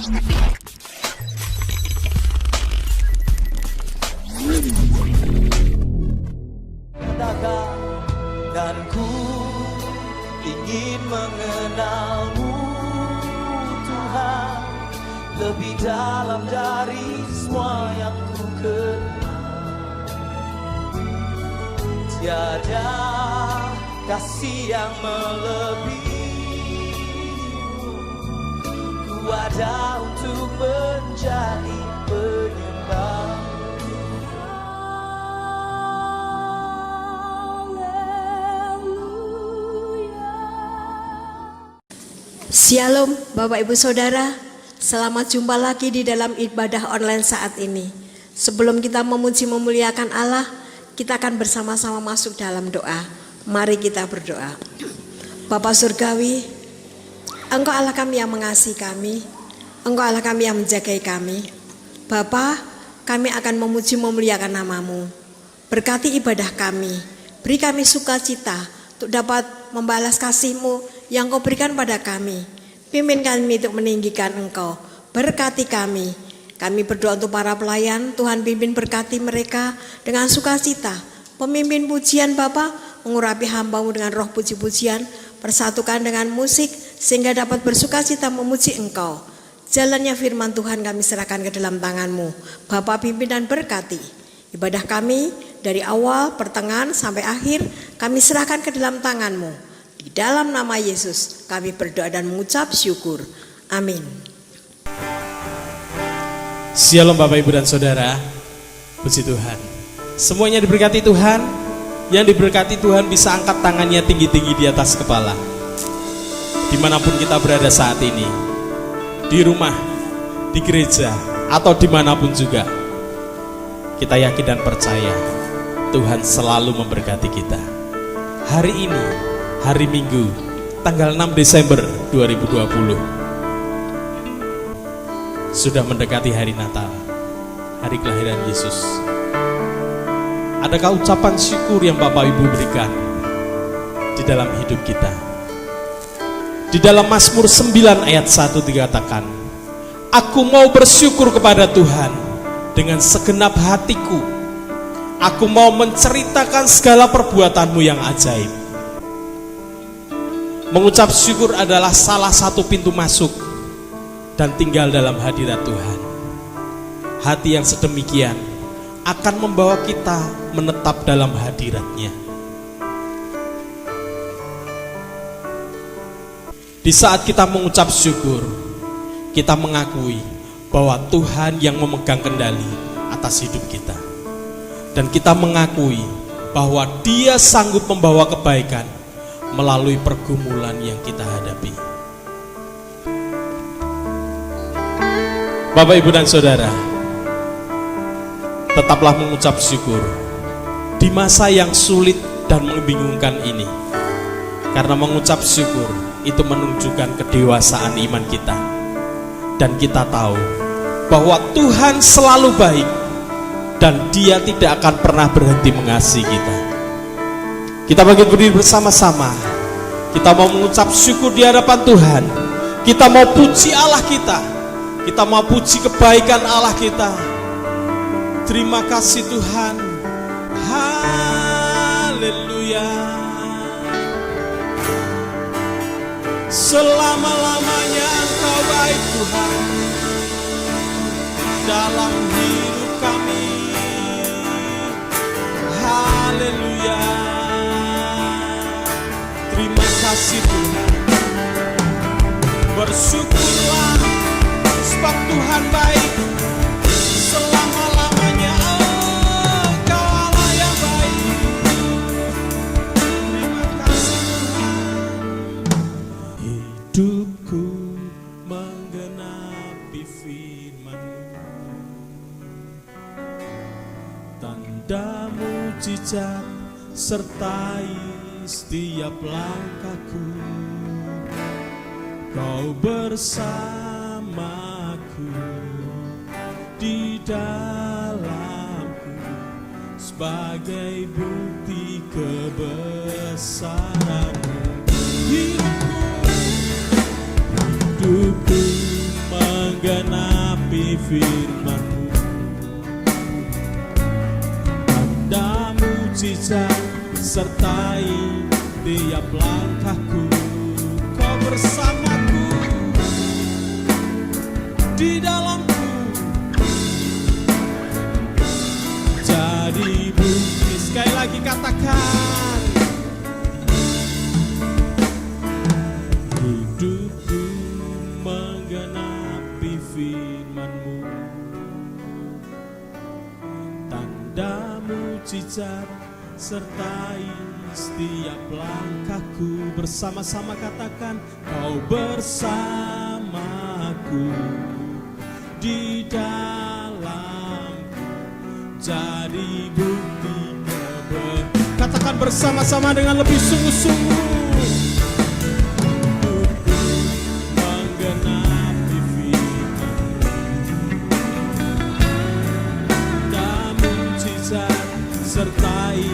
Dan ku ingin mengenalmu Tuhan, lebih dalam dari semua yang ku kenal. Tiada kasih yang melebihimu, ku ada untuk menjadi penyembah. Shalom Bapak Ibu Saudara, selamat jumpa lagi di dalam ibadah online saat ini. Sebelum kita memuji memuliakan Allah, kita akan bersama-sama masuk dalam doa. Mari kita berdoa. Bapa Surgawi, Engkau Allah kami yang mengasihi kami, Engkau Allah kami yang menjagai kami. Bapa, kami akan memuji memuliakan nama-Mu. Berkati ibadah kami, beri kami sukacita untuk dapat membalas kasih-Mu yang Kau berikan pada kami. Pimpin kami untuk meninggikan Engkau. Berkati kami. Kami berdoa untuk para pelayan. Tuhan pimpin berkati mereka dengan sukacita. Pemimpin pujian Bapa, mengurapi hamba-Mu dengan roh puji-pujian. Persatukan dengan musik sehingga dapat bersukacita memuji Engkau. Jalannya firman Tuhan kami serahkan ke dalam tangan-Mu. Bapa pimpin dan berkati ibadah kami dari awal, pertengahan sampai akhir. Kami serahkan ke dalam tangan-Mu. Di dalam nama Yesus kami berdoa dan mengucap syukur. Amin. Shalom Bapak Ibu dan Saudara. Puji Tuhan. Semuanya diberkati Tuhan. Yang diberkati Tuhan bisa angkat tangannya tinggi-tinggi di atas kepala. Dimanapun kita berada saat ini, di rumah, di gereja, atau dimanapun juga, kita yakin dan percaya Tuhan selalu memberkati kita. Hari ini, hari Minggu, tanggal 6 Desember 2020, sudah mendekati hari Natal, hari kelahiran Yesus. Adakah ucapan syukur yang Bapak Ibu berikan di dalam hidup kita? Di dalam Mazmur 9 ayat 1 dikatakan, aku mau bersyukur kepada Tuhan dengan segenap hatiku. Aku mau menceritakan segala perbuatan-Mu yang ajaib. Mengucap syukur adalah salah satu pintu masuk dan tinggal dalam hadirat Tuhan. Hati yang sedemikian akan membawa kita menetap dalam hadirat-Nya. Di saat kita mengucap syukur, kita mengakui bahwa Tuhan yang memegang kendali atas hidup kita. Dan kita mengakui bahwa Dia sanggup membawa kebaikan melalui pergumulan yang kita hadapi. Bapak, Ibu, dan Saudara, tetaplah mengucap syukur di masa yang sulit dan membingungkan ini. Karena mengucap syukur itu menunjukkan kedewasaan iman kita. Dan kita tahu bahwa Tuhan selalu baik dan Dia tidak akan pernah berhenti mengasihi kita. Kita bangkit berdiri bersama-sama. Kita mau mengucap syukur di hadapan Tuhan. Kita mau puji Allah kita. Kita mau puji kebaikan Allah kita. Terima kasih Tuhan. Haleluya. Selama-lamanya Engkau baik Tuhan dalam hidup kami. Haleluya. Terima kasih Tuhan. Bersyukurlah sebab Tuhan baik. Selama-lamanya Engkau Allah yang baik. Terima kasih Tuhan. Hidupku menggenapi firman-Mu. Tanda mujizat sertai setiap langkahku. Kau bersamaku di dalamku sebagai bukti kebesaran-Mu. Hidupku menggenapi firman-Mu. Tanda mujizat sertai tiap langkahku. Kau bersamaku di dalamku, jadi bukti. Sekali lagi katakan, hidupku menggenapi firman-Mu. Tanda mujizat sertai setiap langkahku. Bersama-sama katakan, Kau bersamaku di dalamku, jadi bukti kebenaran. Katakan bersama-sama dengan lebih sungguh-sungguh. Menggenapi firman-Mu. Tanda mujizat sertai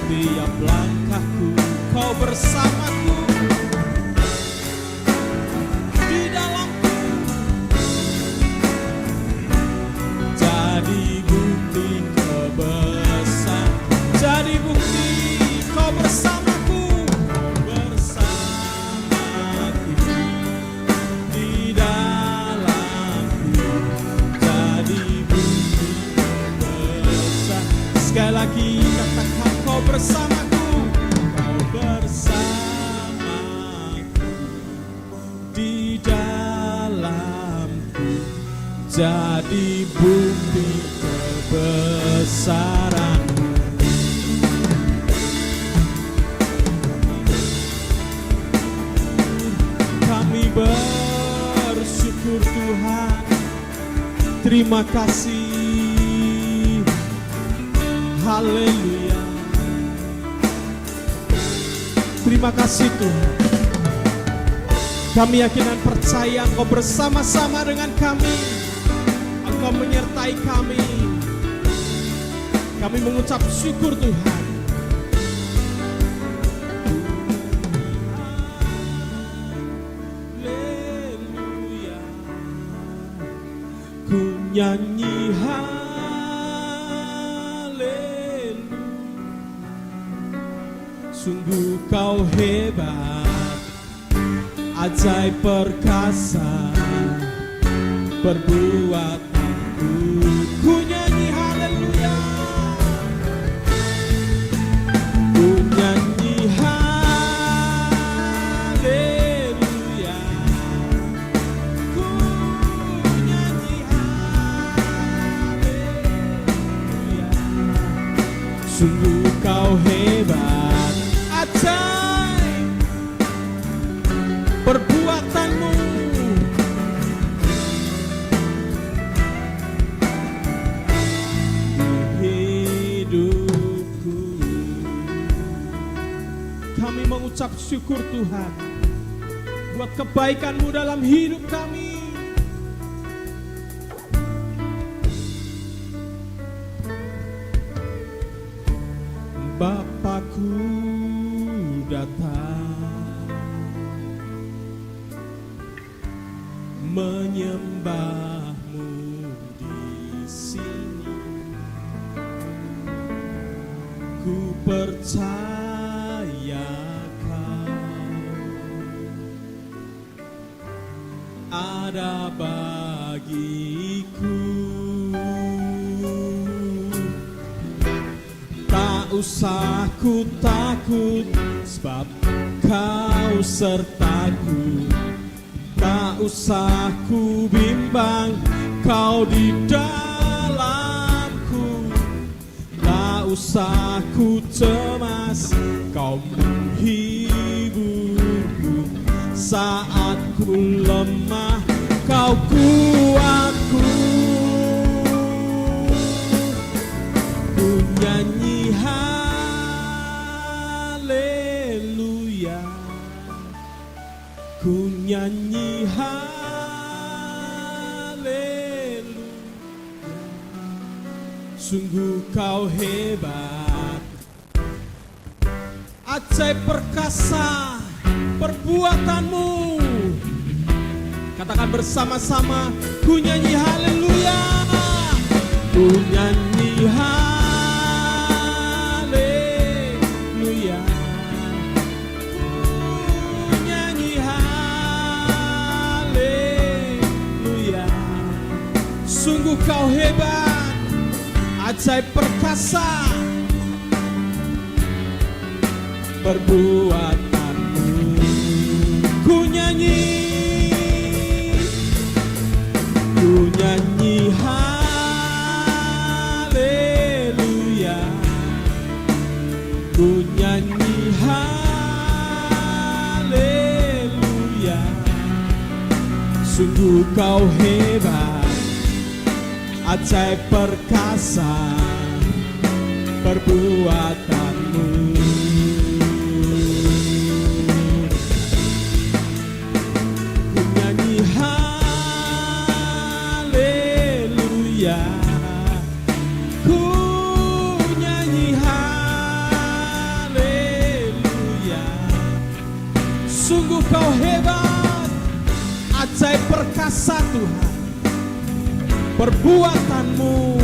tiap langkahku. Kau bersamaku di dalamku, jadi bukti kebesaran. Jadi bukti Kau bersamaku, bersamaku di dalamku, jadi bukti kebesaran. Sekali lagi katakan, Kau bersamaku, Kau bersamaku di dalamku, jadi bukti kebesaran-Mu. Kami bersyukur Tuhan, terima kasih, haleluya. Terima kasih Tuhan. Kami yakin dan percaya Engkau bersama-sama dengan kami. Engkau menyertai kami. Kami mengucap syukur Tuhan. Haleluya. Ku nyanyi haleluya. Sungguh Kau hebat, ajaib perkasa perbuatanku. Ku nyanyi haleluya, ku nyanyi haleluya, ku nyanyi haleluya. Sungguh Kau hebat, ajaib perbuatan-Mu. Hidupku, kami mengucap syukur Tuhan buat kebaikan-Mu dalam hidup kami. Bapakku datang menyembah-Mu di sini. Ku percaya Kau ada bagiku. Tak usah ku takut, sebab Kau sertaku. Tak usah ku bimbang, Kau di dalamku. Tak usah ku cemas, Kau menghiburku. Saat ku lemah, Kau kuatku. Ku nyanyi haleluya, ku nyanyi haleluya. Sungguh Kau hebat, ajaib perkasa perbuatan-Mu. Katakan bersama-sama, ku nyanyi haleluya. haleluya, ku nyanyi haleluya, ku nyanyi haleluya. Sungguh kau hebat, ajaib perkasa perbuatanmu. Ku nyanyi haleluya, ku nyanyi haleluya. Sungguh kau hebat, ajaib perkasa perbuatanmu. Ku nyanyi haleluya, ku nyanyi haleluya. Sungguh kau hebat, ajaib perkasa Tuhan perbuatanmu.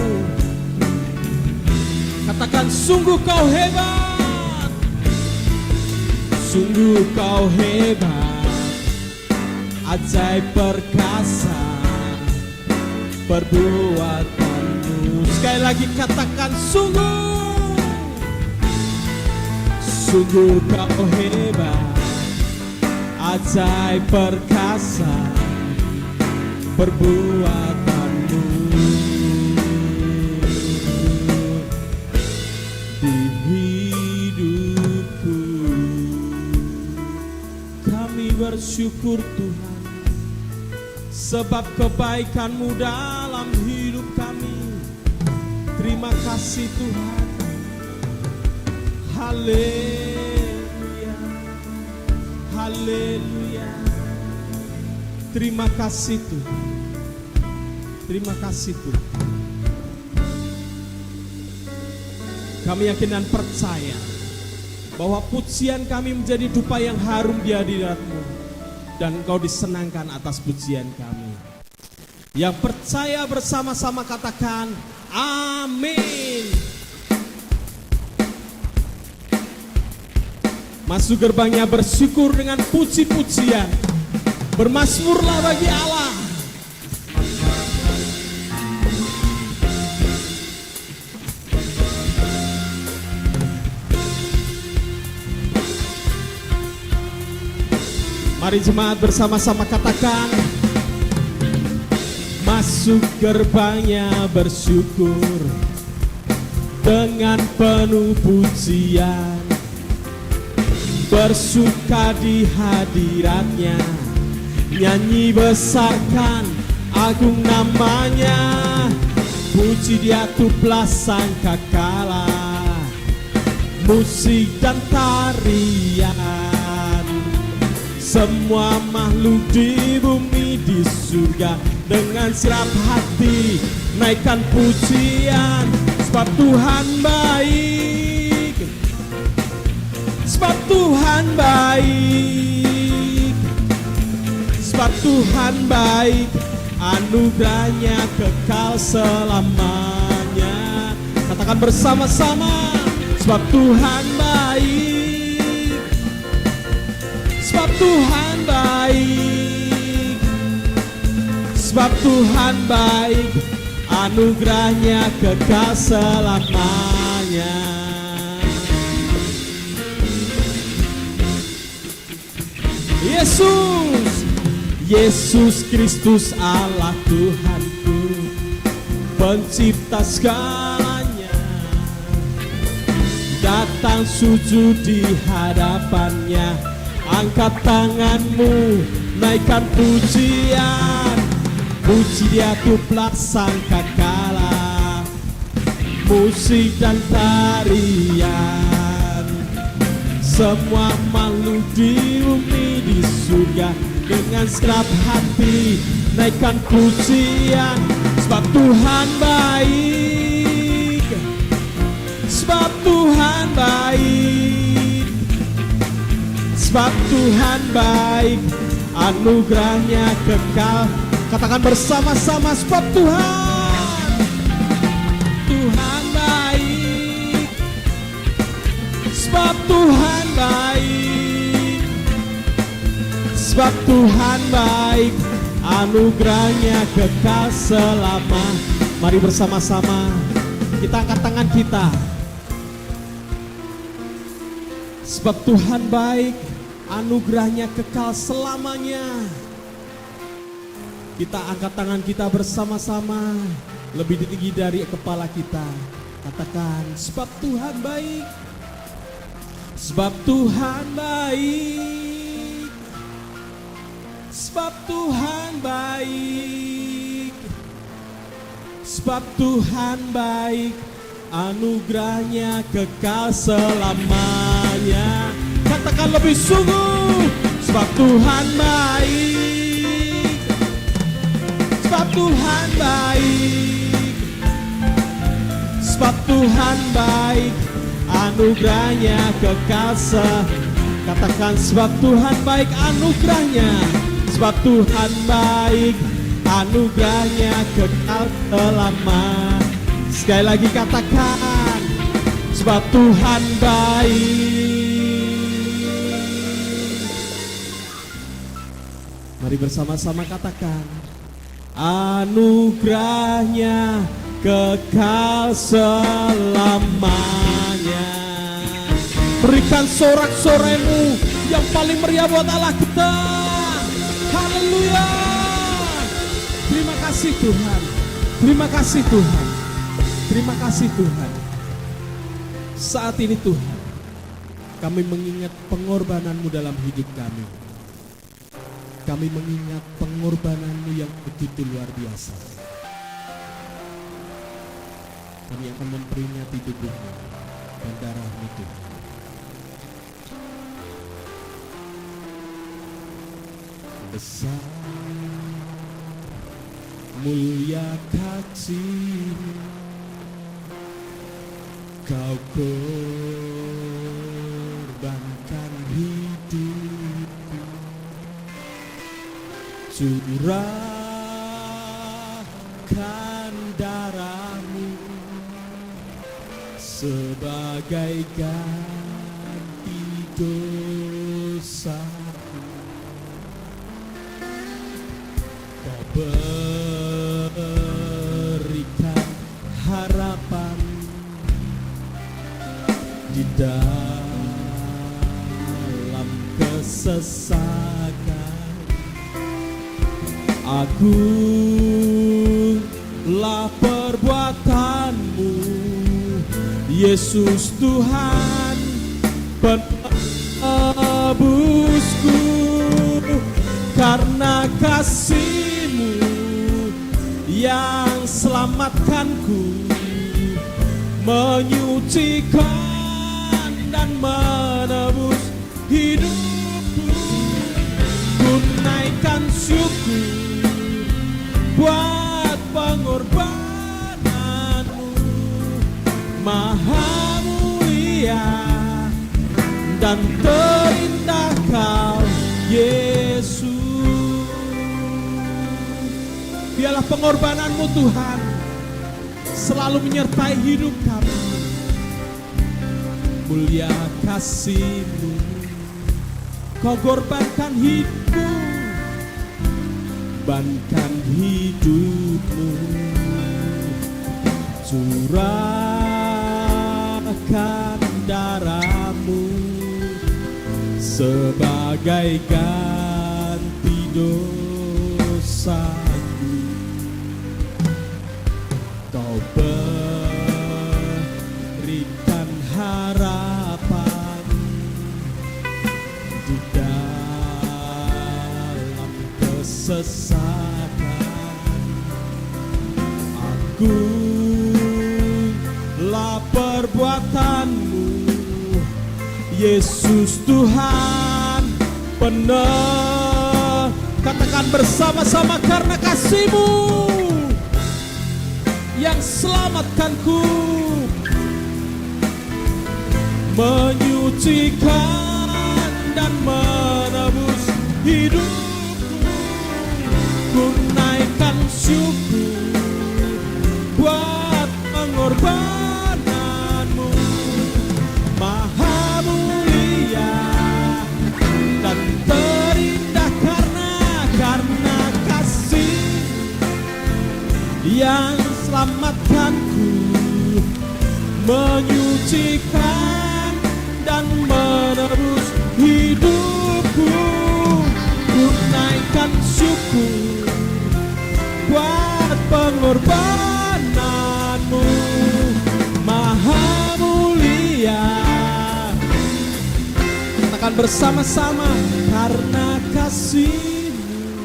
Katakan sungguh kau hebat, sungguh kau hebat, ajaib perkasa perbuatanmu. Sekali lagi katakan sungguh, sungguh kau hebat, ajaib perkasa perbuatanmu. Di hidupku kami bersyukur Tuhan, sebab kebaikan-Mu dalam hidup kami. Terima kasih Tuhan. Haleluya, haleluya. Terima kasih Tuhan. Terima kasih Tuhan. Kami yakin dan percaya bahwa pujian kami menjadi dupa yang harum di hadirat-Mu, dan Engkau disenangkan atas pujian kami. Yang percaya bersama-sama katakan amin. Masuk gerbangnya bersyukur dengan puji-pujian. Bermazmurlah bagi Allah. Mari jemaat bersama-sama katakan, masuk gerbangnya bersyukur dengan penuh pujian, bersuka di hadiratnya, nyanyi besarkan agung namanya, puji Dia tuplah sangkakala, musik dan tarian. Semua makhluk di bumi di surga dengan sirap hati naikkan pujian, sebab Tuhan baik, sebab Tuhan baik, sebab Tuhan baik, anugerahnya kekal selamanya. Katakan bersama-sama, sebab Tuhan baik, sebab Tuhan baik, sebab Tuhan baik, anugerahnya kekal selamanya. Yesus, Yesus Kristus Allah Tuhanku, pencipta segalanya, datang sujud di hadapannya, angkat tanganmu, naikkan pujian, puji Dia tuplah sangkakala, musik dan tarian. Semua makhluk di bumi di surga dengan segenap hati naikkan pujian, sebab Tuhan baik, sebab Tuhan baik, sebab Tuhan baik, anugerahnya kekal. Katakan bersama-sama, sebab Tuhan, Sebab Tuhan baik, sebab Tuhan baik, anugerahnya kekal selama. Mari bersama-sama kita angkat tangan kita. Sebab Tuhan baik, anugerahnya kekal selamanya. Kita angkat tangan kita bersama-sama, lebih tinggi dari kepala kita. Katakan, sebab Tuhan baik, sebab Tuhan baik, sebab Tuhan baik, sebab Tuhan baik, anugerahnya kekal selamanya. Katakan lebih sungguh, sebab Tuhan baik, sebab Tuhan baik, sebab Tuhan baik, anugerahnya kekal selamanya. Katakan, sebab Tuhan baik, anugerahnya, sebab Tuhan baik, anugerahnya kekal selama. Sekali lagi katakan, sebab Tuhan baik. Mari bersama-sama katakan, anugerahnya kekal selamanya. Berikan sorak-soremu yang paling meriah buat Allah kita. Haleluya. Terima kasih Tuhan. Terima kasih Tuhan. Terima kasih Tuhan. Saat ini Tuhan, kami mengingat pengorbanan-Mu dalam hidup kami. Kami mengingat pengorbanan-Mu yang begitu luar biasa. Kami akan memperingati tubuh-Mu dan darah-Mu Tuhan. Besar mulia kasih-Mu, Kau korbankan hidupku, curahkan darah-Mu sebagai ganti dosa. Kau berikan harapan di dalam kesesakan. Agunglah perbuatan-Mu, Yesus Tuhan penebusku. Karena kasih-Mu yang selamatkanku, menyucikan dan menebus hidupku. Ku naikkan syukur buat pengorbanan-Mu, Maha mulia dan terindah Kau Yesus. Biarlah pengorbanan-Mu Tuhan selalu menyertai hidup kami. Mulia kasih-Mu, Kau korbankan hidupku, bankan hidupmu, curahkan darah-Mu sebagai ganti dosa. Kau berikan harapan di dalam kesesakan. Agunglah perbuatan-Mu, Yesus Tuhan penuh. Katakan bersama-sama, karena kasih-Mu yang selamatkanku, menyucikan dan menebus hidupku. Ku naikkan syukur buat pengorbanan-Mu, Maha mulia yang selamatkanku, menyucikan dan menebus hidupku. Ku naikkan syukur buat pengorbananmu, Maha mulia. Katakan bersama-sama, karena kasih-Mu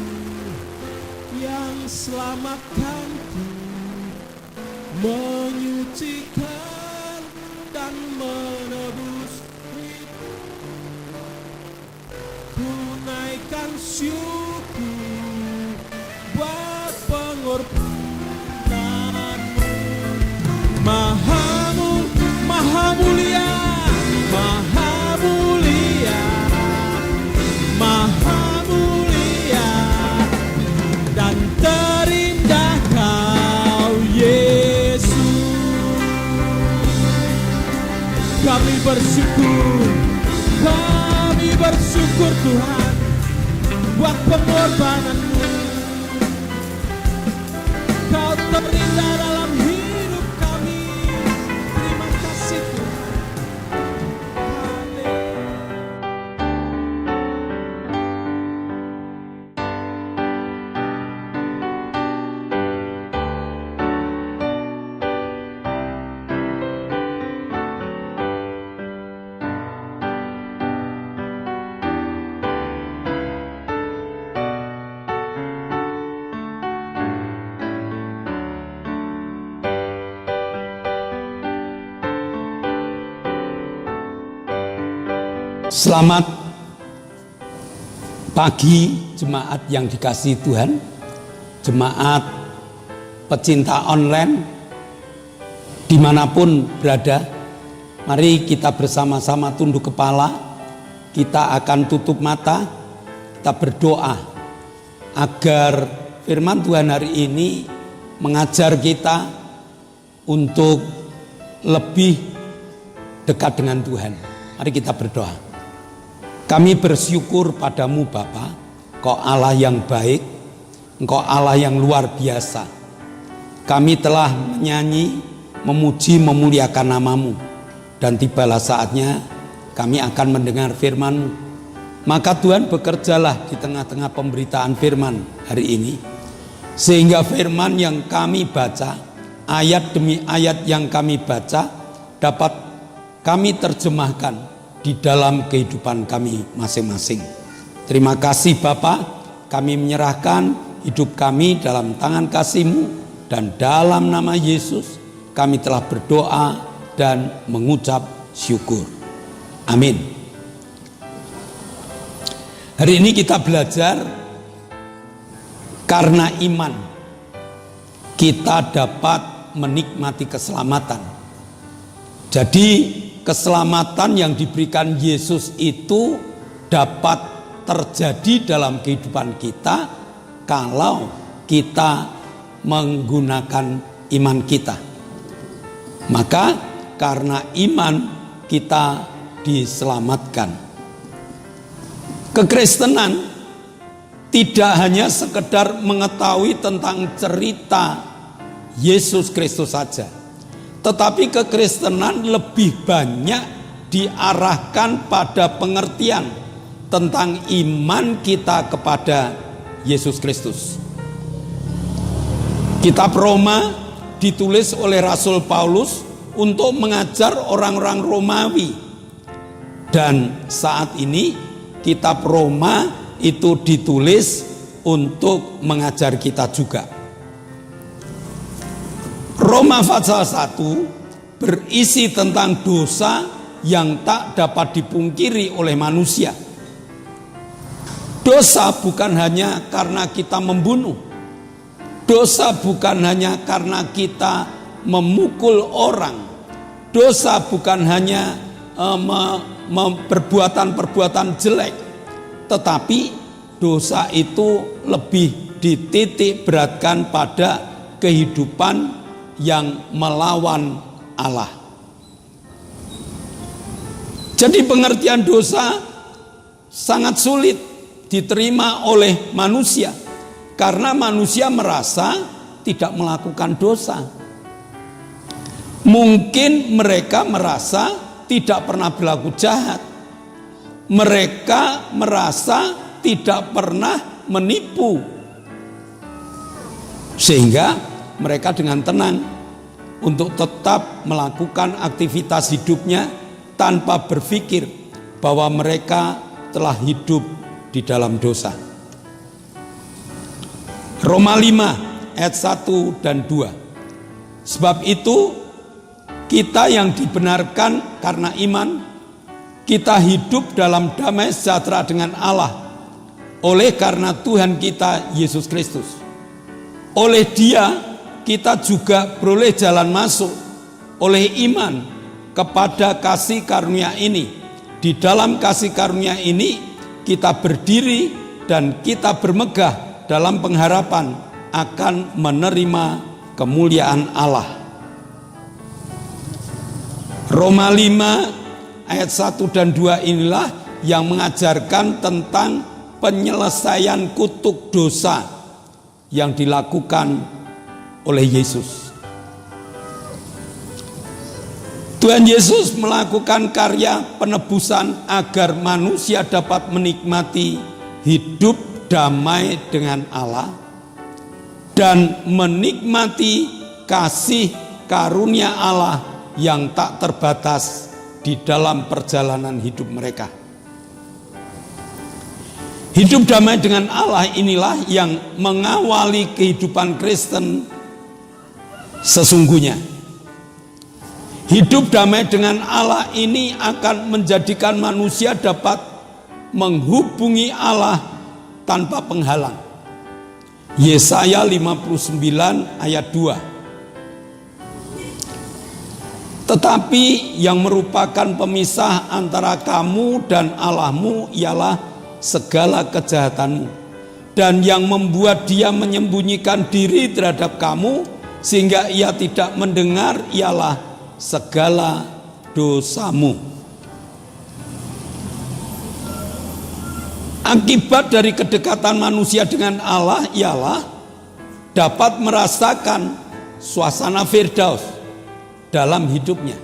yang selamatkanku, menyucikan dan menebus hidupku. Ku naikkan syukur buat pengorbananmu, Maha mulia, Maha mulia, Maha mulia, dan terindah Kau Yesus. Kami bersyukur Tuhan buat pengorbanan-Mu. Kau terindah dalam hidup kami. Terima kasih Tuhan. Selamat pagi jemaat yang dikasihi Tuhan, jemaat pecinta online dimanapun berada. Mari kita bersama-sama tunduk kepala, kita akan tutup mata, kita berdoa agar firman Tuhan hari ini mengajar kita untuk lebih dekat dengan Tuhan. Mari kita berdoa. Kami bersyukur padamu Bapa, Engkau Allah yang baik, Engkau Allah yang luar biasa. Kami telah menyanyi, memuji, memuliakan namamu, dan tibalah saatnya kami akan mendengar firman-Mu. Maka Tuhan bekerjalah di tengah-tengah pemberitaan firman hari ini, sehingga firman yang kami baca, ayat demi ayat yang kami baca, dapat kami terjemahkan di dalam kehidupan kami masing-masing. Terima kasih Bapa, kami menyerahkan hidup kami dalam tangan kasih-Mu, dan dalam nama Yesus kami telah berdoa dan mengucap syukur. Amin. Hari ini kita belajar karena iman kita dapat menikmati keselamatan. Jadi keselamatan yang diberikan Yesus itu dapat terjadi dalam kehidupan kita kalau kita menggunakan iman kita. Maka karena iman kita diselamatkan. Kekristenan tidak hanya sekedar mengetahui tentang cerita Yesus Kristus saja, tetapi kekristenan lebih banyak diarahkan pada pengertian tentang iman kita kepada Yesus Kristus. Kitab Roma ditulis oleh Rasul Paulus untuk mengajar orang-orang Romawi. Dan saat ini kitab Roma itu ditulis untuk mengajar kita juga. Roma pasal 1 berisi tentang dosa yang tak dapat dipungkiri oleh manusia. Dosa bukan hanya karena kita membunuh. Dosa bukan hanya karena kita memukul orang. Dosa bukan hanya perbuatan-perbuatan jelek. Tetapi dosa itu lebih dititik beratkan pada kehidupan yang melawan Allah. Jadi pengertian dosa sangat sulit diterima oleh manusia, karena manusia merasa tidak melakukan dosa. Mungkin mereka merasa tidak pernah berlaku jahat. Mereka merasa tidak pernah menipu. Sehingga mereka dengan tenang untuk tetap melakukan aktivitas hidupnya tanpa berpikir bahwa mereka telah hidup di dalam dosa. Roma 5 ayat 1 dan 2. Sebab itu kita yang dibenarkan karena iman, kita hidup dalam damai sejahtera dengan Allah oleh karena Tuhan kita Yesus Kristus. Oleh Dia kita juga beroleh jalan masuk oleh iman kepada kasih karunia ini. Di dalam kasih karunia ini kita berdiri dan kita bermegah dalam pengharapan akan menerima kemuliaan Allah. Roma 5 ayat 1 dan 2 inilah yang mengajarkan tentang penyelesaian kutuk dosa yang dilakukan oleh Yesus. Tuhan Yesus melakukan karya penebusan agar manusia dapat menikmati hidup damai dengan Allah dan menikmati kasih karunia Allah yang tak terbatas di dalam perjalanan hidup mereka. Hidup damai dengan Allah inilah yang mengawali kehidupan Kristen sesungguhnya. Hidup damai dengan Allah ini akan menjadikan manusia dapat menghubungi Allah tanpa penghalang. Yesaya 59 ayat 2. Tetapi yang merupakan pemisah antara kamu dan Allahmu ialah segala kejahatanmu, dan yang membuat dia menyembunyikan diri terhadap kamu sehingga ia tidak mendengar ialah segala dosamu. Akibat dari kedekatan manusia dengan Allah ialah dapat merasakan suasana firdaus dalam hidupnya.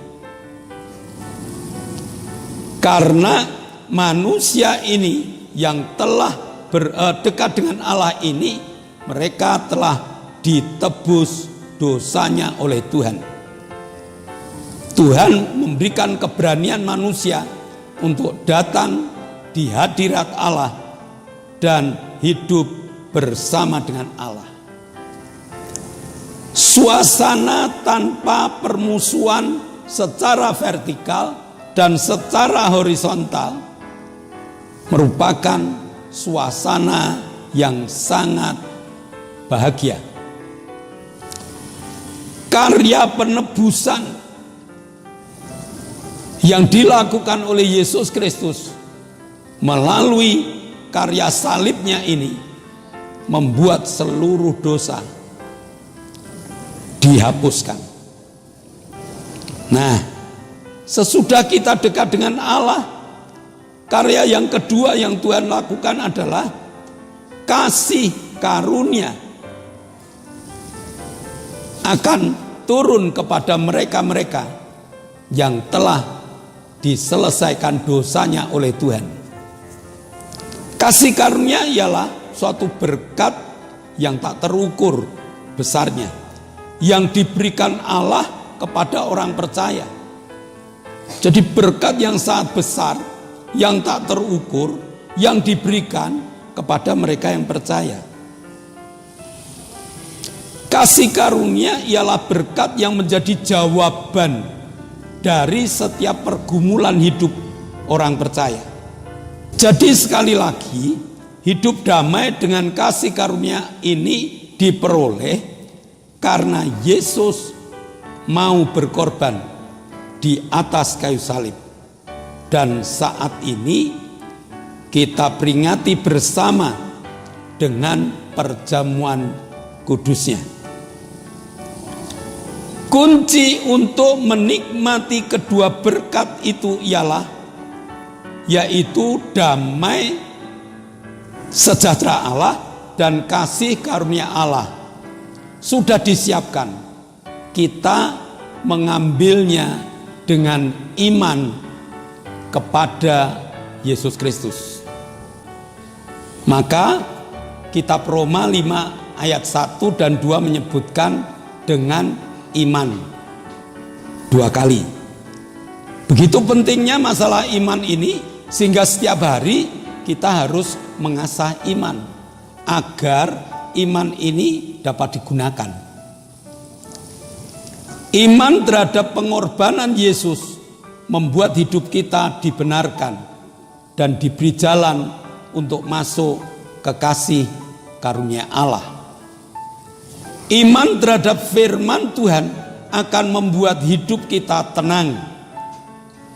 Karena manusia ini yang telah dekat dengan Allah ini, mereka telah ditebus dosanya oleh Tuhan. Tuhan memberikan keberanian manusia untuk datang di hadirat Allah dan hidup bersama dengan Allah. Suasana tanpa permusuhan secara vertikal dan secara horizontal merupakan suasana yang sangat bahagia. Karya penebusan yang dilakukan oleh Yesus Kristus melalui karya salibnya ini membuat seluruh dosa dihapuskan. Nah, sesudah kita dekat dengan Allah, karya yang kedua yang Tuhan lakukan adalah kasih karunia akan turun kepada mereka-mereka yang telah diselesaikan dosanya oleh Tuhan. Kasih karunia ialah suatu berkat yang tak terukur besarnya, yang diberikan Allah kepada orang percaya. Jadi berkat yang sangat besar, yang tak terukur, yang diberikan kepada mereka yang percaya. Kasih karunia ialah berkat yang menjadi jawaban dari setiap pergumulan hidup orang percaya. Jadi sekali lagi, hidup damai dengan kasih karunia ini diperoleh karena Yesus mau berkorban di atas kayu salib. Dan saat ini kita peringati bersama dengan perjamuan kudusnya. Kunci untuk menikmati kedua berkat itu ialah yaitu damai sejahtera Allah dan kasih karunia Allah sudah disiapkan. Kita mengambilnya dengan iman kepada Yesus Kristus. Maka kitab Roma 5 ayat 1 dan 2 menyebutkan dengan iman 2 kali. Begitu pentingnya masalah iman ini, sehingga setiap hari kita harus mengasah iman agar iman ini dapat digunakan. Iman terhadap pengorbanan Yesus membuat hidup kita dibenarkan dan diberi jalan untuk masuk ke kasih karunia Allah. Iman terhadap firman Tuhan akan membuat hidup kita tenang.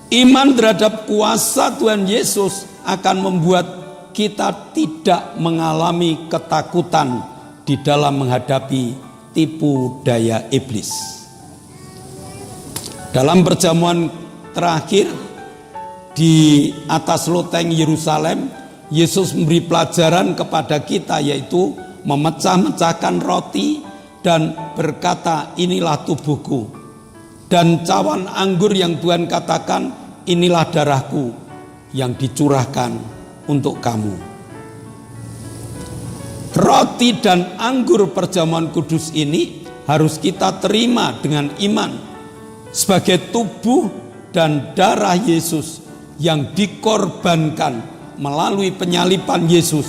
Iman terhadap kuasa Tuhan Yesus akan membuat kita tidak mengalami ketakutan di dalam menghadapi tipu daya iblis. Dalam perjamuan terakhir di atas loteng Yerusalem, Yesus memberi pelajaran kepada kita, yaitu memecah-mecahkan roti dan berkata, inilah tubuhku. Dan cawan anggur yang Tuhan katakan, inilah darahku yang dicurahkan untuk kamu. Roti dan anggur perjamuan kudus ini harus kita terima dengan iman sebagai tubuh dan darah Yesus yang dikorbankan melalui penyaliban Yesus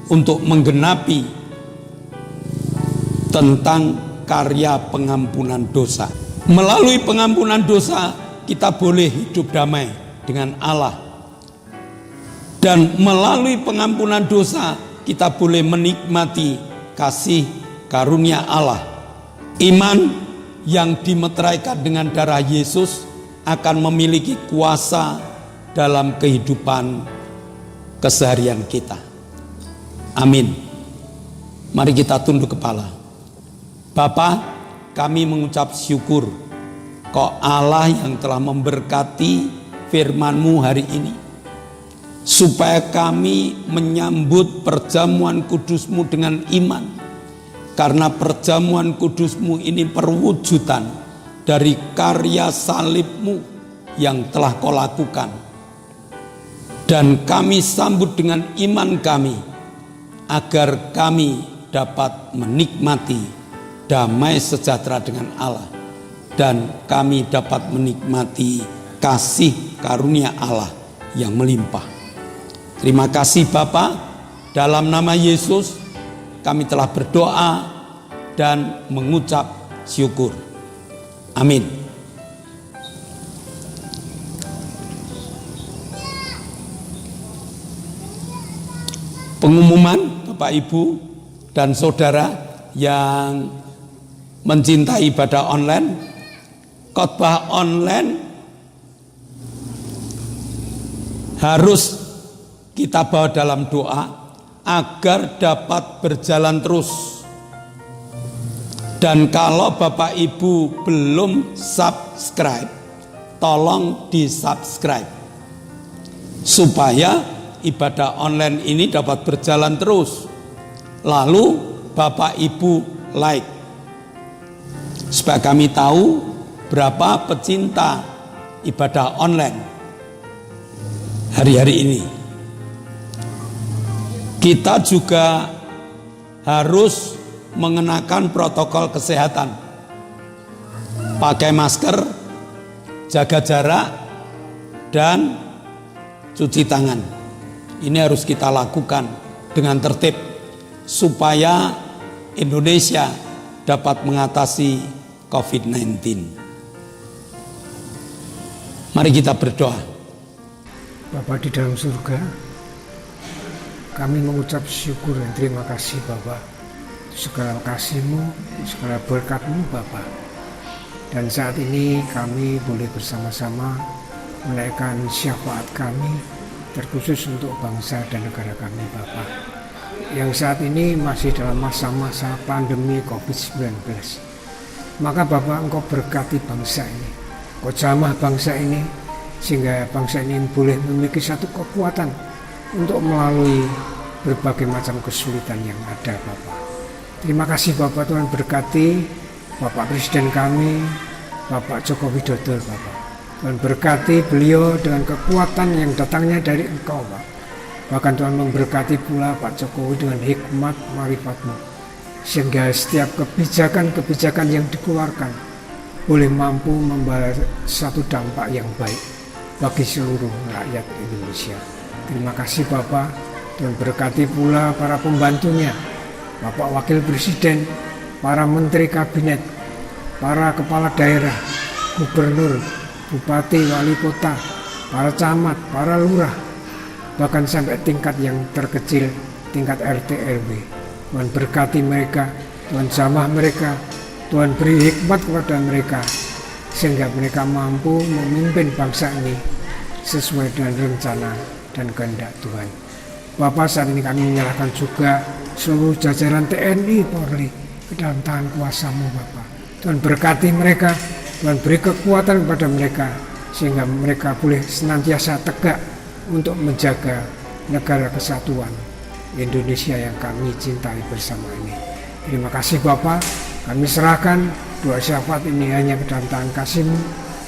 untuk menggenapi tentang karya pengampunan dosa. Melalui pengampunan dosa kita boleh hidup damai dengan Allah. Dan melalui pengampunan dosa kita boleh menikmati kasih karunia Allah. Iman yang dimeteraikan dengan darah Yesus akan memiliki kuasa dalam kehidupan keseharian kita. Amin. Mari kita tunduk kepala. Bapa, kami mengucap syukur Kau Allah yang telah memberkati firman-Mu hari ini, supaya kami menyambut perjamuan kudus-Mu dengan iman. Karena perjamuan kudus-Mu ini perwujudan dari karya salib-Mu yang telah Kau lakukan. Dan kami sambut dengan iman kami, agar kami dapat menikmati damai sejahtera dengan Allah. Dan kami dapat menikmati kasih karunia Allah yang melimpah. Terima kasih Bapa, dalam nama Yesus kami telah berdoa dan mengucap syukur. Amin. Pengumuman Bapak Ibu dan Saudara yang mencintai ibadah online, khotbah online harus kita bawa dalam doa agar dapat berjalan terus. Dan kalau Bapak Ibu belum subscribe, tolong di subscribe supaya ibadah online ini dapat berjalan terus. Lalu Bapak Ibu like supaya kami tahu berapa pecinta ibadah online hari-hari ini. Kita juga harus mengenakan protokol kesehatan, pakai masker, jaga jarak, dan cuci tangan. Ini harus kita lakukan dengan tertib supaya Indonesia dapat mengatasi COVID-19. Mari kita berdoa. Bapa di dalam surga, kami mengucap syukur dan terima kasih Bapa, segala kasih-Mu, segala berkat-Mu Bapa. Dan saat ini kami boleh bersama-sama menaikkan syafaat kami, terkhusus untuk bangsa dan negara kami Bapa, yang saat ini masih dalam masa-masa pandemi COVID-19. Maka Bapa, Engkau berkati bangsa ini, Engkau jamah bangsa ini, sehingga bangsa ini boleh memiliki satu kekuatan untuk melalui berbagai macam kesulitan yang ada Bapa. Terima kasih Bapak, Tuhan berkati Bapak Presiden kami, Bapak Joko Widodo Bapak. Tuhan berkati beliau dengan kekuatan yang datangnya dari Engkau Pak. Bahkan Tuhan memberkati pula Pak Jokowi dengan hikmat marifatmu, sehingga setiap kebijakan-kebijakan yang dikeluarkan boleh mampu membawa satu dampak yang baik bagi seluruh rakyat Indonesia. Terima kasih Bapak. Tuhan berkati pula para pembantunya, Bapak Wakil Presiden, para Menteri Kabinet, para Kepala Daerah, Gubernur, Bupati, Wali Kota, para camat, para lurah, bahkan sampai tingkat yang terkecil, tingkat RT RW. Tuhan berkati mereka, Tuhan jamah mereka, Tuhan beri hikmat kepada mereka, sehingga mereka mampu memimpin bangsa ini sesuai dengan rencana dan kehendak Tuhan. Bapak, saat ini kami menyerahkan juga seluruh jajaran TNI Polri ke dalam tangan kuasa-Mu Bapak. Tuhan berkati mereka, Tuhan beri kekuatan kepada mereka, sehingga mereka boleh senantiasa tegak untuk menjaga negara kesatuan Indonesia yang kami cintai bersama ini. Terima kasih Bapak, kami serahkan doa syafaat ini hanya ke dalam tangan kasih-Mu,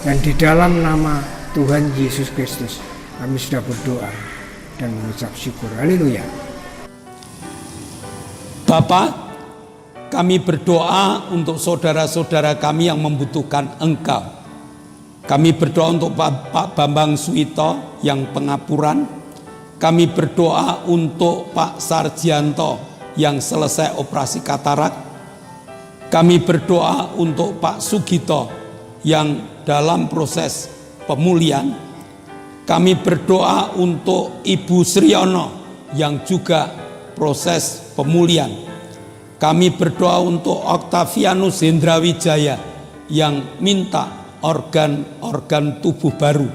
dan di dalam nama Tuhan Yesus Kristus kami sudah berdoa dan mengucap syukur. Haleluya. Bapak, kami berdoa untuk saudara-saudara kami yang membutuhkan Engkau. Kami berdoa untuk Pak Bambang Suwito yang pengapuran. Kami berdoa untuk Pak Sarjianto yang selesai operasi katarak. Kami berdoa untuk Pak Sugito yang dalam proses pemulihan. Kami berdoa untuk Ibu Sriono yang juga proses pemulihan. Kami berdoa untuk Octavianus Hendrawijaya yang minta organ-organ tubuh baru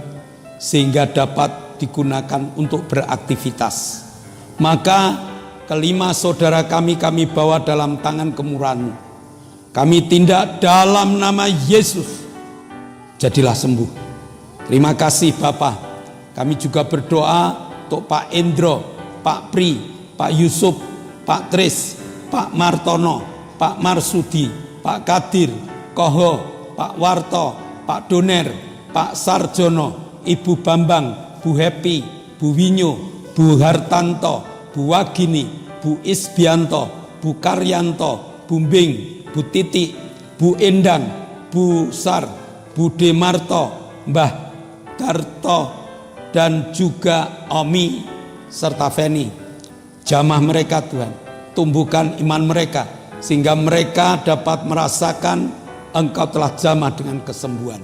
sehingga dapat digunakan untuk beraktivitas. Maka kelima saudara kami bawa dalam tangan kemurahan-Mu. Kami tindak dalam nama Yesus, jadilah sembuh. Terima kasih Bapak. Kami juga berdoa untuk Pak Endro, Pak Pri, Pak Yusuf, Pak Tris, Pak Martono, Pak Marsudi, Pak Kadir, Koho, Pak Warto, Pak Doner, Pak Sarjono, Ibu Bambang, Bu Happy, Bu Winyo, Bu Hartanto, Bu Wagini, Bu Isbianto, Bu Karyanto, Bu Mbing, Bu Titi, Bu Endang, Bu Sar, Bu Demarto, Mbah Darto, dan juga Omi serta Feni. Jamah mereka Tuhan, tumbuhkan iman mereka sehingga mereka dapat merasakan Engkau telah jamah dengan kesembuhan.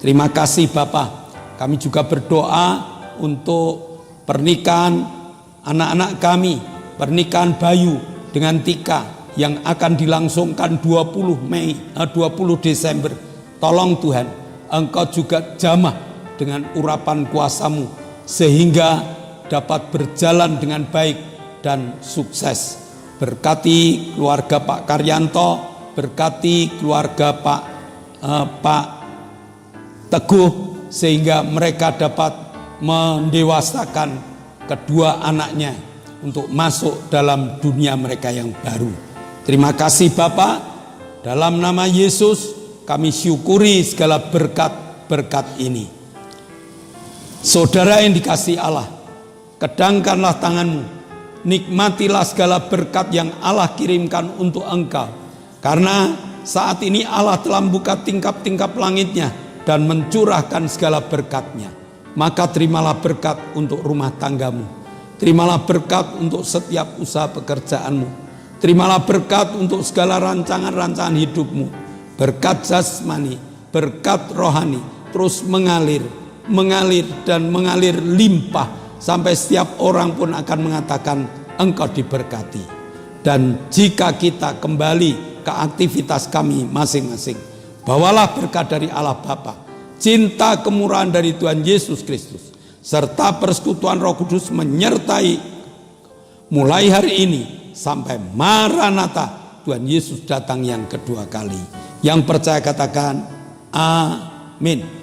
Terima kasih Bapak. Kami juga berdoa untuk pernikahan anak-anak kami, pernikahan Bayu dengan Tika yang akan dilangsungkan 20 Desember. Tolong Tuhan, Engkau juga jamah dengan urapan kuasa-Mu sehingga dapat berjalan dengan baik dan sukses. Berkati keluarga Pak Karyanto, berkati keluarga Pak Teguh sehingga mereka dapat mendewasakan kedua anaknya untuk masuk dalam dunia mereka yang baru. Terima kasih Bapak, dalam nama Yesus kami syukuri segala berkat-berkat ini. Saudara yang dikasihi Allah, kedangkanlah tanganmu, nikmatilah segala berkat yang Allah kirimkan untuk engkau. Karena saat ini Allah telah membuka tingkap-tingkap langitnya dan mencurahkan segala berkatnya. Maka terimalah berkat untuk rumah tanggamu, terimalah berkat untuk setiap usaha pekerjaanmu, terimalah berkat untuk segala rancangan-rancangan hidupmu. Berkat jasmani, berkat rohani terus mengalir dan mengalir limpah sampai setiap orang pun akan mengatakan engkau diberkati. Dan jika kita kembali ke aktivitas kami masing-masing, bawalah berkat dari Allah Bapa, cinta kemurahan dari Tuhan Yesus Kristus, serta persekutuan Roh Kudus menyertai mulai hari ini sampai Maranatha, Tuhan Yesus datang yang kedua kali. Yang percaya katakan amin.